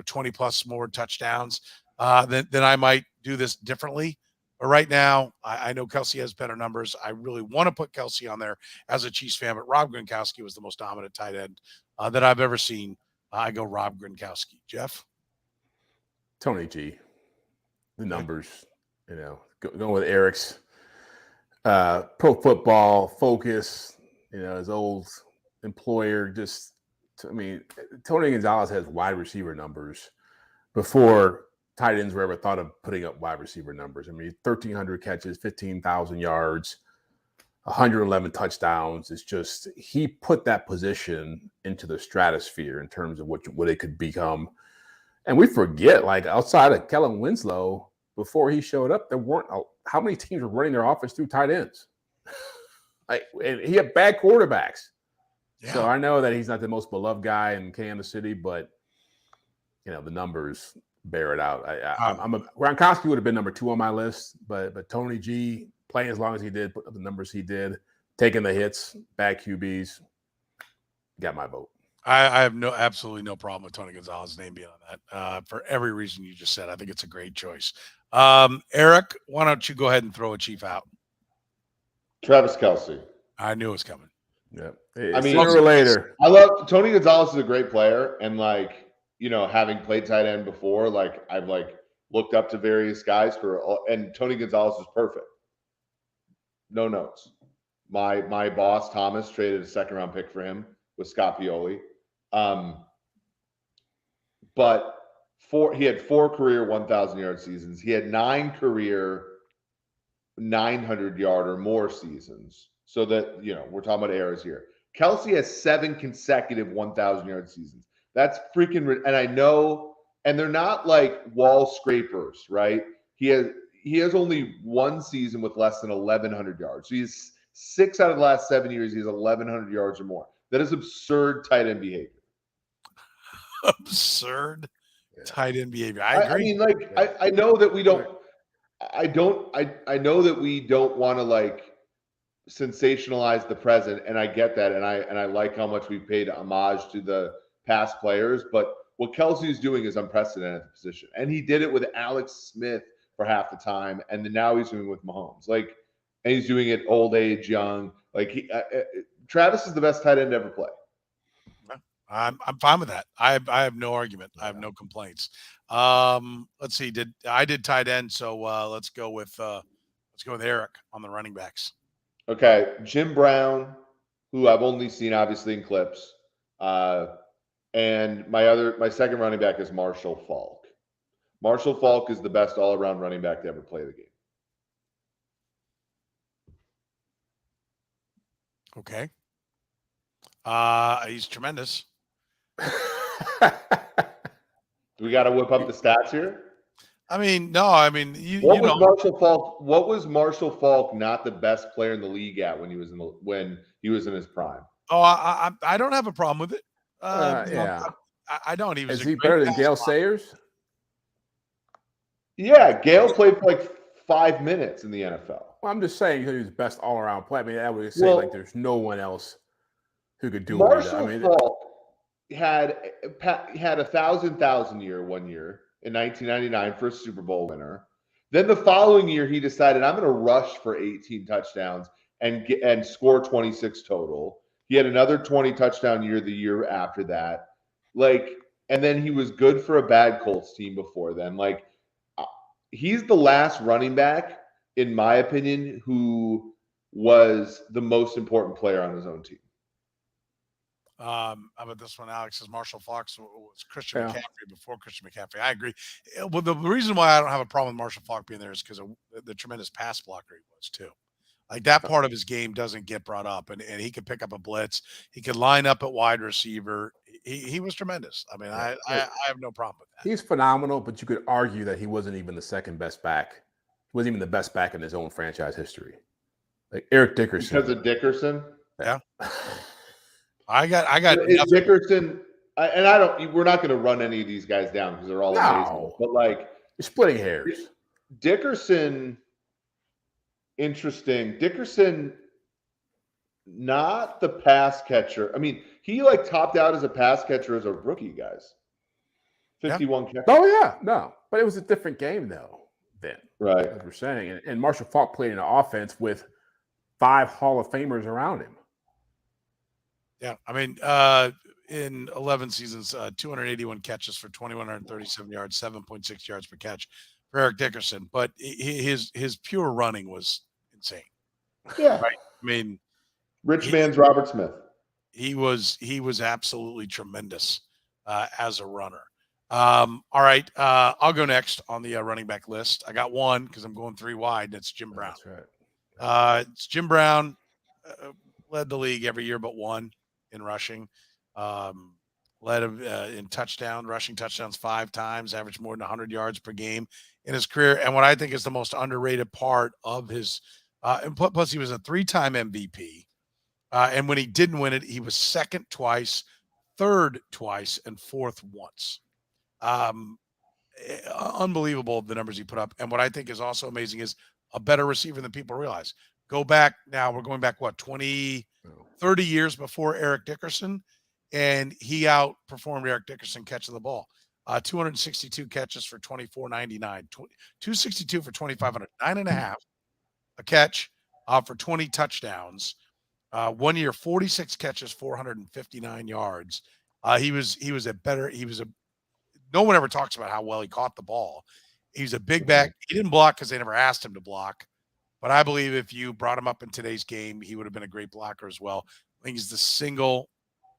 20 plus more touchdowns, then I might do this differently. But right now, I know Kelce has better numbers. I really want to put Kelce on there as a Chiefs fan, but Rob Gronkowski was the most dominant tight end that I've ever seen. I go Rob Gronkowski. Jeff? Tony G. The numbers, going with Eric's Pro Football Focus, his old employer. Tony Gonzalez has wide receiver numbers before tight ends were ever thought of putting up wide receiver numbers. 1,300 catches, 15,000 yards, 111 touchdowns. It's just he put that position into the stratosphere in terms of what it could become. And we forget, like outside of Kellen Winslow, before he showed up, there weren't how many teams were running their offense through tight ends. And he had bad quarterbacks. Yeah. So I know that he's not the most beloved guy in Kansas City, but the numbers bear it out. Gronkowski would have been number 2 on my list, but Tony G playing as long as he did, put up the numbers he did, taking the hits, bad QBs, got my vote. I have absolutely no problem with Tony Gonzalez's name being on that for every reason you just said. I think it's a great choice. Eric, why don't you go ahead and throw a Chief out? Travis Kelce. I knew it was coming. Yeah. Sooner or later. I love Tony Gonzalez is a great player, and having played tight end before, I've looked up to various guys and Tony Gonzalez is perfect. No notes. My boss Thomas traded a 2nd-round pick for him with Scott Pioli. But he had 4 career 1,000-yard seasons. He had 9 career 900-yard or more seasons. So that, we're talking about errors here. Kelce has 7 consecutive 1,000-yard seasons. That's freaking, and I know, and they're not like wall scrapers, right? He has only 1 season with less than 1,100 yards. So he's 6 out of the last 7 years. He has 1,100 yards or more. That is absurd tight end behavior. Absurd tight end behavior. I agree. I know that we don't. I know that we don't want to sensationalize the present, and I get that, and I like how much we've paid homage to the past players. But what Kelce is doing is unprecedented at the position, and he did it with Alex Smith for half the time, and then now he's doing it with Mahomes. And he's doing it old age, young. Travis is the best tight end to ever play. I'm fine with that. I have no argument. I have no complaints. Let's see. I did tight end, so let's go with Eric on the running backs. Okay, Jim Brown, who I've only seen obviously in clips, and my second running back is Marshall Faulk. Marshall Faulk is the best all-around running back to ever play the game. Okay. He's tremendous. Do we got to whip up the stats here? I mean, no, I mean, you What was know, Marshall Falk? What was Marshall Falk not the best player in the league at when he was in his prime? oh, I don't have a problem with it. Yeah. I don't. He was Is a he great better than pass Gale blocker. Sayers? Yeah, Gale played for like 5 minutes in the NFL. Well, I'm just saying he was the best all around player. I mean, I would say like Well, there's no one else who could do what he does. I Marshall mean, Falk had 1,000 year one year in 1999 for a Super Bowl winner. Then the following year, he decided I'm going to rush for 18 touchdowns and score 26 total. He had another 20 touchdown year the year after that. And then he was good for a bad Colts team before then. He's the last running back, in my opinion, who was the most important player on his own team. How about this one? Alex says Marshall Fox was Christian Yeah. McCaffrey before Christian McCaffrey. I agree. Well, the reason why I don't have a problem with Marshall Falk being there is because of the tremendous pass blocker he was too. Like that part of his game doesn't get brought up, and he could pick up a blitz. He could line up at wide receiver. He was tremendous. I mean, I have no problem with that. he's phenomenal, but you could argue that he wasn't even the second best back. He wasn't even the best back in his own franchise history. Like Eric Dickerson. Because of Dickerson? Yeah. I got Is Dickerson, we're not going to run any of these guys down because they're all amazing. But you're splitting hairs. Dickerson, interesting. Dickerson, not the pass catcher. I mean, he topped out as a pass catcher as a rookie, guys. 51 catches. Oh, yeah. No. But it was a different game, though, then. Right. As we're saying. And Marshall Falk played in an offense with 5 Hall of Famers around him. Yeah. I mean, in 11 seasons, 281 catches for 2,137 yards, 7.6 yards per catch for Eric Dickerson. But his pure running was insane. Yeah. Right. I mean, Rich man's Robert Smith. He was absolutely tremendous as a runner. All right. I'll go next on the running back list. I got one because I'm going 3 wide, and it's Jim Brown. That's right. It's Jim Brown, led the league every year but one in rushing. Led him in rushing touchdowns 5 times, averaged more than 100 yards per game in his career. And what I think is the most underrated part of his and plus he was a 3-time MVP. And when he didn't win it, he was second twice, third twice, and fourth once. Unbelievable the numbers he put up. And what I think is also amazing is a better receiver than people realize. Go back now, we're going back, 30 years before Eric Dickerson, and he outperformed Eric Dickerson catching the ball. 262 catches for 2,499, 262 for 2,500, 9.5 a catch for 20 touchdowns. 1 year, 46 catches, 459 yards. No one ever talks about how well he caught the ball. He's a big back. He didn't block because they never asked him to block. But I believe if you brought him up in today's game, he would have been a great blocker as well. I think he's the single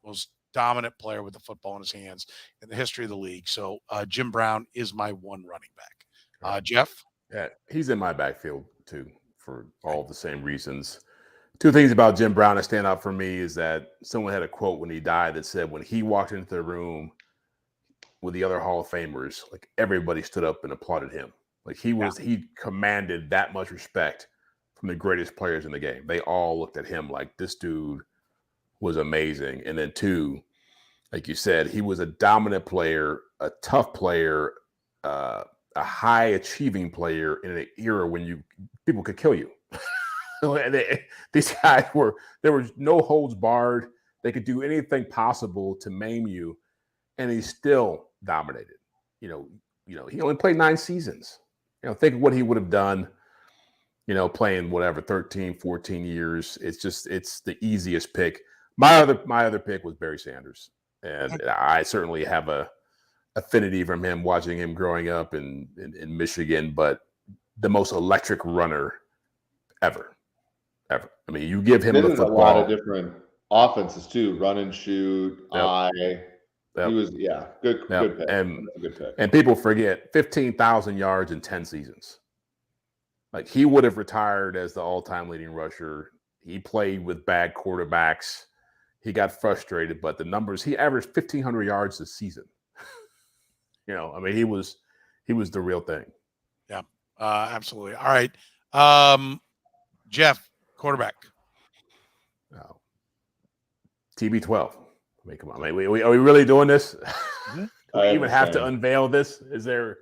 most dominant player with the football in his hands in the history of the league. So Jim Brown is my one running back. Jeff? Yeah, he's in my backfield too for all the same reasons. 2 things about Jim Brown that stand out for me is that someone had a quote when he died that said when he walked into the room with the other Hall of Famers, like everybody stood up and applauded him. Like he commanded that much respect from the greatest players in the game. They all looked at him like this dude was amazing. And then 2, like you said, he was a dominant player, a tough player, a high achieving player in an era when people could kill you. These guys there was no holds barred. They could do anything possible to maim you, and he still dominated. He only played 9 seasons. Think of what he would have done, playing 13, 14 years. It's the easiest pick. My other pick was Barry Sanders. And I certainly have a affinity from him, watching him growing up in Michigan, but the most electric runner ever. I mean, you give him the football. A lot of different offenses too, run and shoot, He was, good pick. And people forget 15,000 yards in 10 seasons. Like he would have retired as the all-time leading rusher. He played with bad quarterbacks. He got frustrated, but the numbers, he averaged 1,500 yards a season. He was He was the real thing. Yeah, absolutely. All right. Jeff, quarterback. Oh. TB12. I mean, come on. Are we really doing this? Do we even have to unveil this? Is there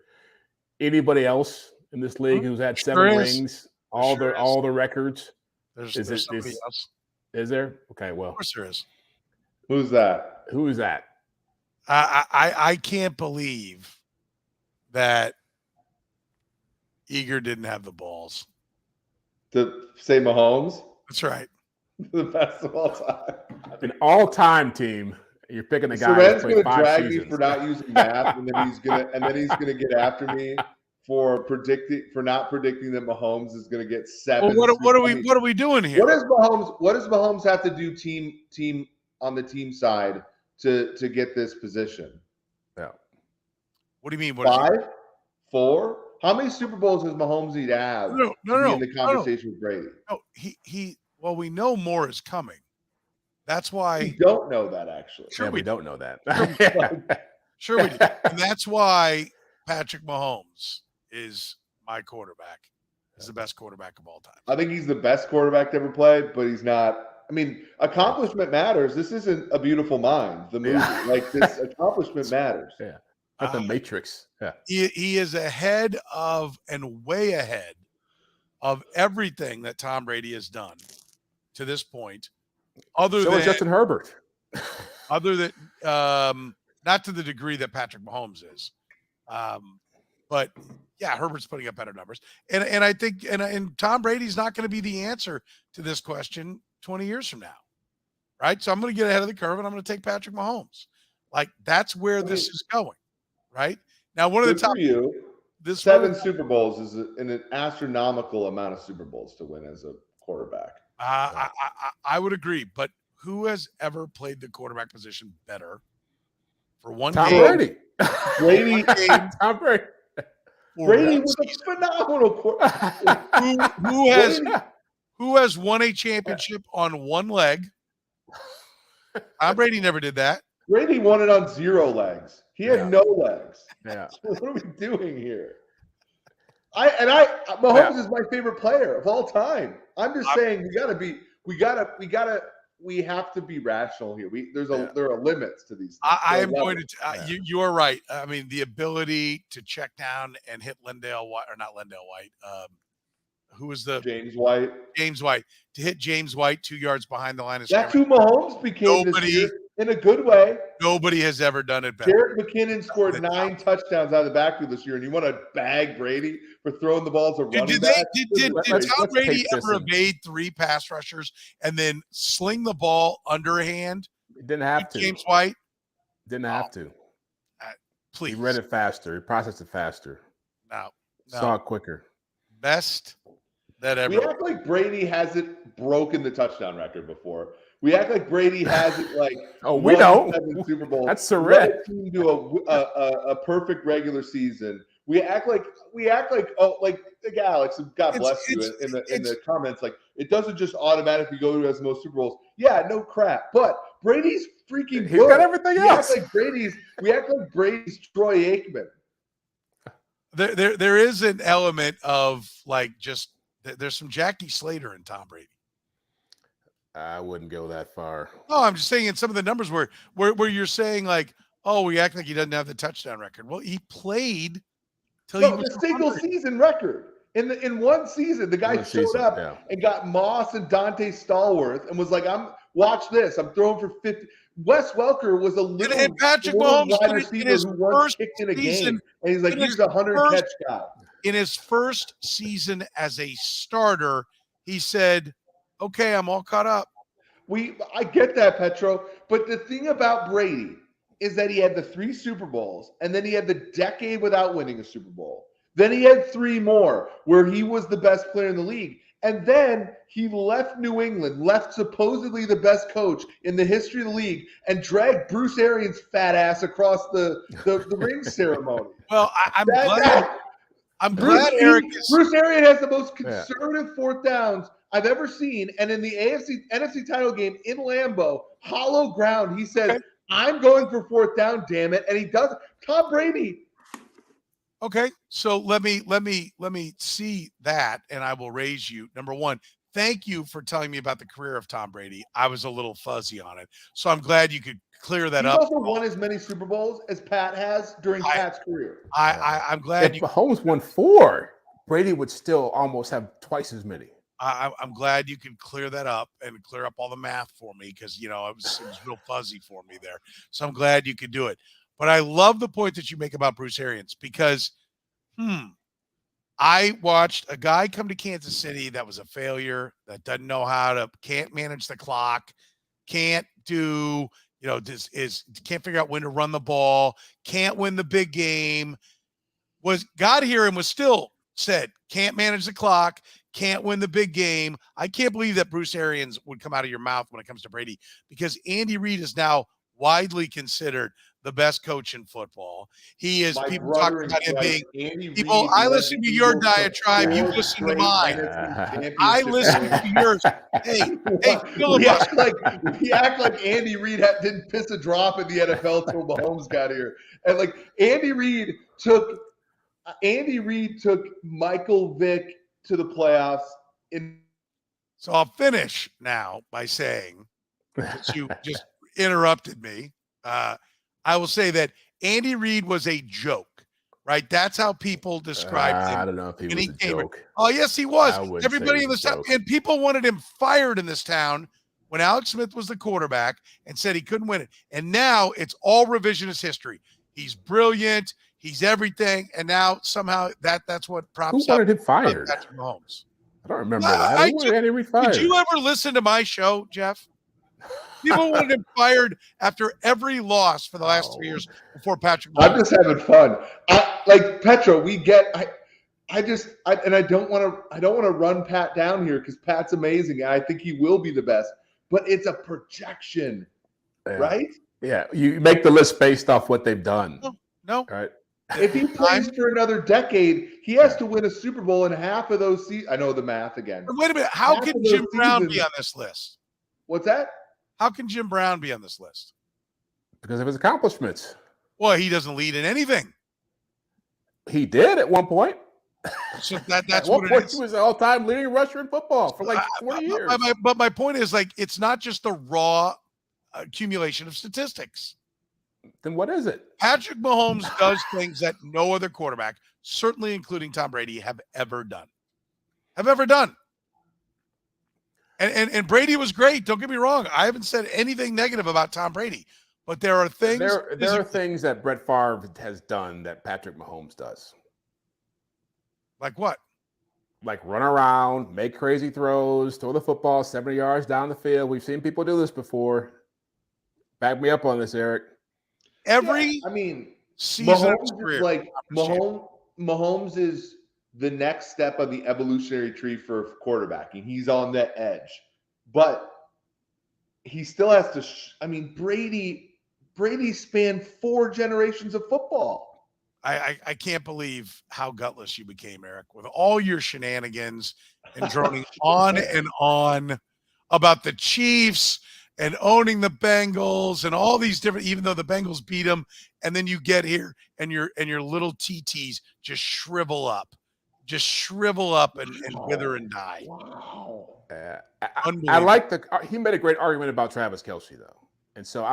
anybody else in this league who's had 7 rings, all the records? There's somebody else. Is there? Okay, well. Of course there is. Who's that? Who is that? I can't believe that Eager didn't have the balls to say Mahomes. That's right. The best of all time. An all-time team. You're picking a guy. Soren's going to drag me for not using math, and then he's gonna get after me for not predicting that Mahomes is going to get 7. Well, what are we doing here? What does Mahomes have to do team on the team side to get this position? Yeah. What do you mean? 5, 4? How many Super Bowls does Mahomes need to have to be in the conversation with Brady? No, well, we know more is coming. That's why we don't know that actually. Sure, we don't know that. Sure we do. And that's why Patrick Mahomes is my quarterback. He's the best quarterback of all time. I think he's the best quarterback to ever play, but he's not. I mean, accomplishment matters. This isn't A Beautiful Mind, the movie. Yeah. Like this accomplishment matters. Yeah. Not the Matrix. Yeah. He is ahead of and way ahead of everything that Tom Brady has done to this point. Other than Justin Herbert. Other than not to the degree that Patrick Mahomes is. But yeah, Herbert's putting up better numbers. And I think and Tom Brady's not going to be the answer to this question 20 years from now. Right? So I'm going to get ahead of the curve and I'm going to take Patrick Mahomes. Like that's where this is going. Right? Now one of the top 7 Super Bowls is an astronomical amount of Super Bowls to win as a quarterback. I would agree, but who has ever played the quarterback position better for one Tom game? Brady. Brady. Tom Brady. Brady was a phenomenal quarterback. Who has won a championship on one leg? Tom Brady never did that. Brady won it on 0 legs. He had no legs. Yeah. What are we doing here? Mahomes is my favorite player of all time. I'm just saying we have to be rational here. There are limits to these things. You are right. I mean, the ability to check down and hit Lendale White, or not Lendale White. Who was the James White? James White to hit James White 2 yards behind the line of scrimmage. That's who Mahomes became this year, in a good way. Nobody has ever done it better. Jerick McKinnon scored 9 touchdowns out of the backfield this year, and you want to bag Brady for throwing the ball to running back? Did Tom Brady ever evade 3 pass rushers and then sling the ball underhand? He didn't have to. James White didn't have to. Please, he read it faster. He processed it faster. No. Saw it quicker. Best that ever. We act like Brady hasn't broken the touchdown record before. We act like Brady hasn't we know 7 Super Bowls. That's Soren. To a perfect regular season. We act like Alex, God bless you in the comments. Like it doesn't just automatically go to as most Super Bowls. Yeah, no crap. But Brady's freaking He's got everything else. We act like Brady's Troy Aikman. There is an element of there's some Jackie Slater in Tom Brady. I wouldn't go that far. No, I'm just saying in some of the numbers where you're saying we act like he doesn't have the touchdown record. Well, he played till he was the single season record. In one season, the guy showed up and got Moss and Dante Stallworth and was like, watch this. I'm throwing for 50. Wes Welker was a little and Patrick Mahomes wide receiver who once kicked in a game, and he's like, here's a 100-catch guy. In his first season as a starter, he said, okay, I'm all caught up. I get that, Petro. But the thing about Brady is that he had the 3 Super Bowls, and then he had the decade without winning a Super Bowl. Then he had 3 more where he was the best player in the league. And then he left New England, left supposedly the best coach in the history of the league, and dragged Bruce Arians' fat ass across the ring ceremony. Well, I'm glad Eric is. Bruce Arians has the most conservative 4th downs I've ever seen. And in the NFC title game in Lambeau, hollow ground, he says, I'm going for 4th down, damn it. And he does. Tom Brady. Okay, so let me see that, and I will raise you. Number one, thank you for telling me about the career of Tom Brady. I was a little fuzzy on it, so I'm glad you could clear that He's up. also won as many Super Bowls as Pat has during I, Pat's career. I'm glad If you. Mahomes won 4, Brady would still almost have twice as many. I'm glad you could clear that up and clear up all the math for me because it was real fuzzy for me there. So I'm glad you could do it. But I love the point that you make about Bruce Arians because, I watched a guy come to Kansas City that was a failure, that doesn't know can't manage the clock, can't do, can't figure out when to run the ball, can't win the big game. Got here and was still said, can't manage the clock, can't win the big game. I can't believe that Bruce Arians would come out of your mouth when it comes to Brady because Andy Reid is now widely considered the best coach in football. He is. My People talk brother in about him being. Christ, Andy People, Reid I led listen the to your Eagles to diatribe. You 4 listen to straight mine. NFC championship I listen games. to yours. Hey, we filibuster. act like Andy Reid didn't piss a drop in the NFL till Mahomes got here, and like Andy Reid took Michael Vick to the playoffs. So I'll finish now by saying, since you just interrupted me, I will say that Andy Reid was a joke. Right, that's how people described him. I don't know if he was a joke. Oh, yes, he was. I wouldn't Everybody say in he was this a town, joke. and people wanted him fired in this town when Alex Smith was the quarterback and said he couldn't win it. And now it's all revisionist history. He's brilliant. He's everything. And now somehow that's what props Who up wanted him fired? Patrick Mahomes. I don't remember that. Who wanted Andy Reid fired? Did you ever listen to my show, Jeff? People wanted him fired after every loss for the last 3 years before Patrick Mahomes. I'm just having fun. Like Petro, we get. I don't want to run Pat down here because Pat's amazing and I think he will be the best. But it's a projection, right? Yeah, you make the list based off what they've done. No. Right. If he plays for another decade, he has to win a Super Bowl in half of those seasons. I know the math again. Wait a minute. How can Jim Brown be on this list? What's that? How can Jim Brown be on this list? Because of his accomplishments. Well, he doesn't lead in anything. He did at one point. So that's what it is. He was the all-time leading rusher in football for like 20 years. But my point is, like, it's not just the raw accumulation of statistics. Then what is it? Patrick Mahomes does things that no other quarterback, certainly including Tom Brady, have ever done. And Brady was great. Don't get me wrong. I haven't said anything negative about Tom Brady. But there are things. There are things that Brett Favre has done that Patrick Mahomes does. Like what? Like run around, make crazy throws, throw the football 70 yards down the field. We've seen people do this before. Back me up on this, Eric. Season Mahomes is the next step of the evolutionary tree for quarterbacking. He's on that edge, but he still has to. Brady spanned 4 generations of football. I can't believe how gutless you became, Eric, with all your shenanigans and droning on and on about the Chiefs and owning the Bengals and all these different, even though the Bengals beat them, and then you get here and your little TTs just shrivel up and wither and die. Wow. I like he made a great argument about Travis Kelce though. And so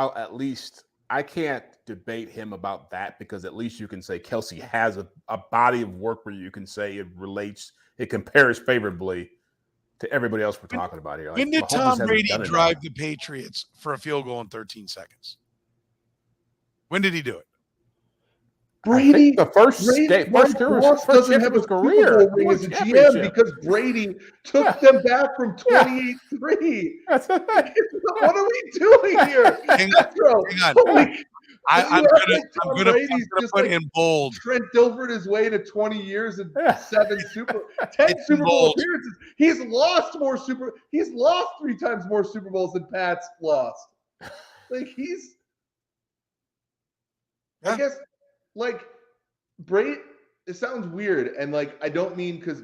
I can't debate him about that because at least you can say Kelce has a body of work where you can say it compares favorably to everybody else we're talking about here. When did Tom Brady drive the Patriots for a field goal in 13 seconds? When did he do it? Brady, the first doesn't have a Super Bowl ring as a GM because Brady took them back from 28-3. What are we doing here? Hang on. I'm gonna put in bold. Trent Dilford his way to 20 years and 10 Super Bowl appearances. He's lost 3 times more Super Bowls than Pat's lost. I guess Brady, it sounds weird, and I don't mean because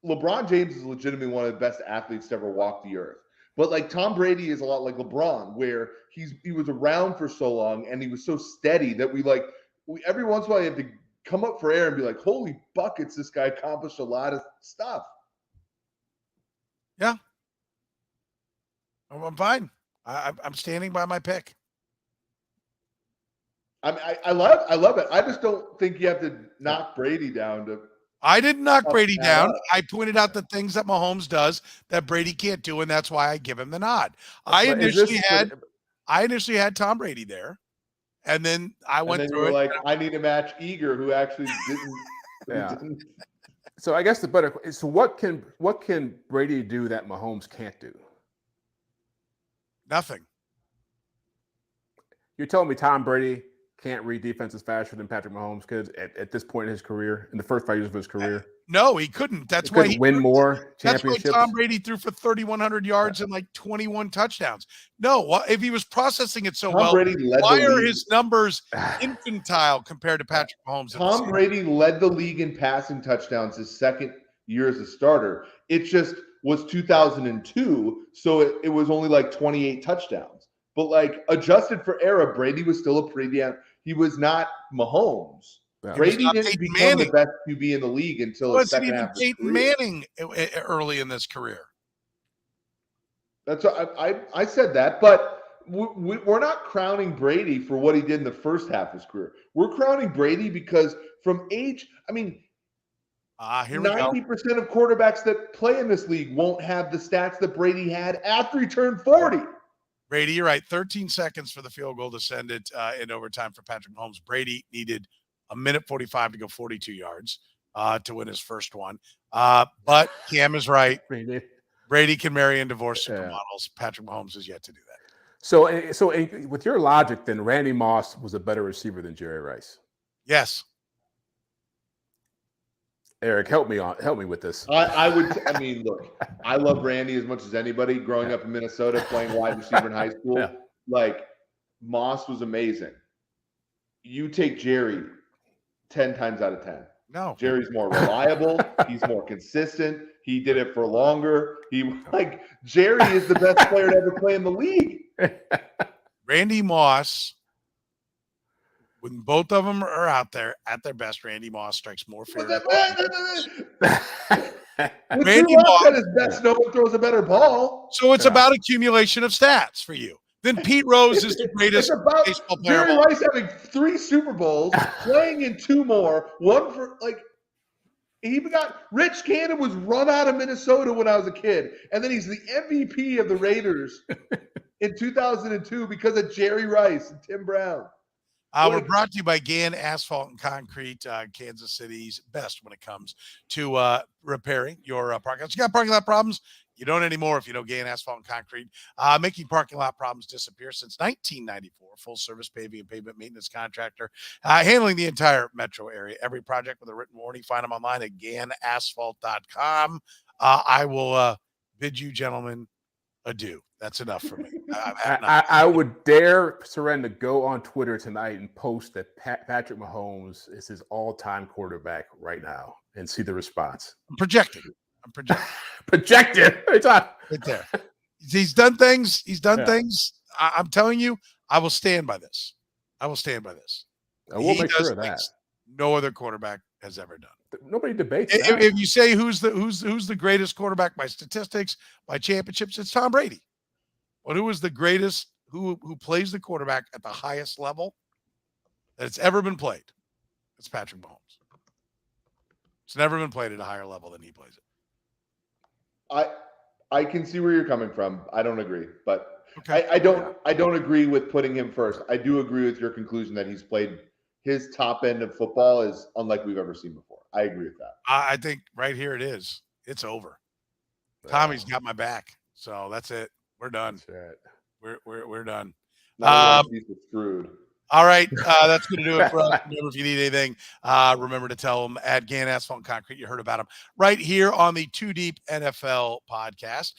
LeBron James is legitimately one of the best athletes to ever walk the earth. But Tom Brady is a lot like LeBron, where he was around for so long and he was so steady that we every once in a while you have to come up for air and be like, holy buckets, this guy accomplished a lot of stuff. Yeah. I'm fine. I'm standing by my pick. I love it. I just don't think you have to knock Brady down to. I didn't knock Brady down. Up. I pointed out the things that Mahomes does that Brady can't do, and that's why I give him the nod. I initially had Tom Brady there, and then I went and then through you were it. like, I need to match Eager, who actually didn't. Didn't. So I guess the better. So what can Brady do that Mahomes can't do? Nothing. You're telling me Tom Brady can't read defenses faster than Patrick Mahomes could at this point in his career, in the first 5 years of his career? No, he couldn't. That's he why couldn't win more championships. That's why Tom Brady threw for 3,100 yards and like 21 touchdowns. No, if he was processing it so Tom Brady led why the are league. his numbers infantile compared to Patrick Mahomes? Tom Brady led the league in passing touchdowns his second year as a starter. It just was 2002, so it was only like 28 touchdowns. But like adjusted for era, Brady was still a pretty damn. He was not Mahomes. Yeah. Brady didn't become the best QB in the league until his second half of his Peyton career. Manning early in this career. That's what I said that, but we're not crowning Brady for what he did in the first half of his career. We're crowning Brady because from age, I mean, 90% of quarterbacks that play in this league won't have the stats that Brady had after he turned 40. Brady, you're right. 13 seconds for the field goal to send it in overtime for Patrick Mahomes. Brady needed a minute 45 to go 42 yards to win his first one. But Cam is right. Brady can marry and divorce supermodels. Patrick Mahomes is yet to do that. So with your logic, then Randy Moss was a better receiver than Jerry Rice. Yes. Eric, help me with this. I mean, look, I love Randy as much as anybody. Growing up in Minnesota, playing wide receiver in high school, like Moss was amazing. You take Jerry 10 times out of 10. No, Jerry's more reliable. He's more consistent. He did it for longer. Jerry is the best player to ever play in the league. Randy Moss. When both of them are out there at their best, Randy Moss strikes more fear. Randy Moss at his best, no one throws a better ball. So it's about accumulation of stats for you. Then Pete Rose is the greatest baseball player. Jerry Rice having 3 Super Bowls, playing in 2 more, one for he even got Rich Gannon was run out of Minnesota when I was a kid, and then he's the MVP of the Raiders in 2002 because of Jerry Rice and Tim Brown. We're brought to you by Gann Asphalt and Concrete, Kansas City's best when it comes to repairing your parking lots. You got parking lot problems? You don't anymore if you know Gann Asphalt and Concrete. Making parking lot problems disappear since 1994. Full-service paving and pavement maintenance contractor, handling the entire metro area. Every project with a written warranty. Find them online at GannAsphalt.com. I will bid you gentlemen adieu. That's enough for me. I would dare Soren to go on Twitter tonight and post that Patrick Mahomes is his all-time quarterback right now and see the response. I'm projecting. Projected. Right there. He's done things. Things. I'm telling you, I will stand by this. I will make sure of that. No other quarterback has ever done. Nobody debates that. If you say who's the greatest quarterback by statistics, by championships, it's Tom Brady. But who is the greatest who plays the quarterback at the highest level that it's ever been played? It's Patrick Mahomes. It's never been played at a higher level than he plays it. I can see where you're coming from. I don't agree, but okay. I don't agree with putting him first. I do agree with your conclusion that he's played his top end of football is unlike we've ever seen before. I agree with that. I think right here it is. It's over. Tommy's got my back. So that's it. We're done. That's right. We're done. He's screwed. All right. That's going to do it for us. Remember, if you need anything, remember to tell them at Gann Asphalt and Concrete. You heard about them right here on the Too Deep NFL podcast.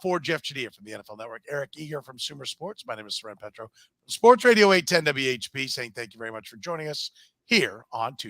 For Jeff Chadiha from the NFL Network, Eric Eager from Sumer Sports. My name is Soren Petro. Sports Radio 810 WHP saying thank you very much for joining us here on Too Deep.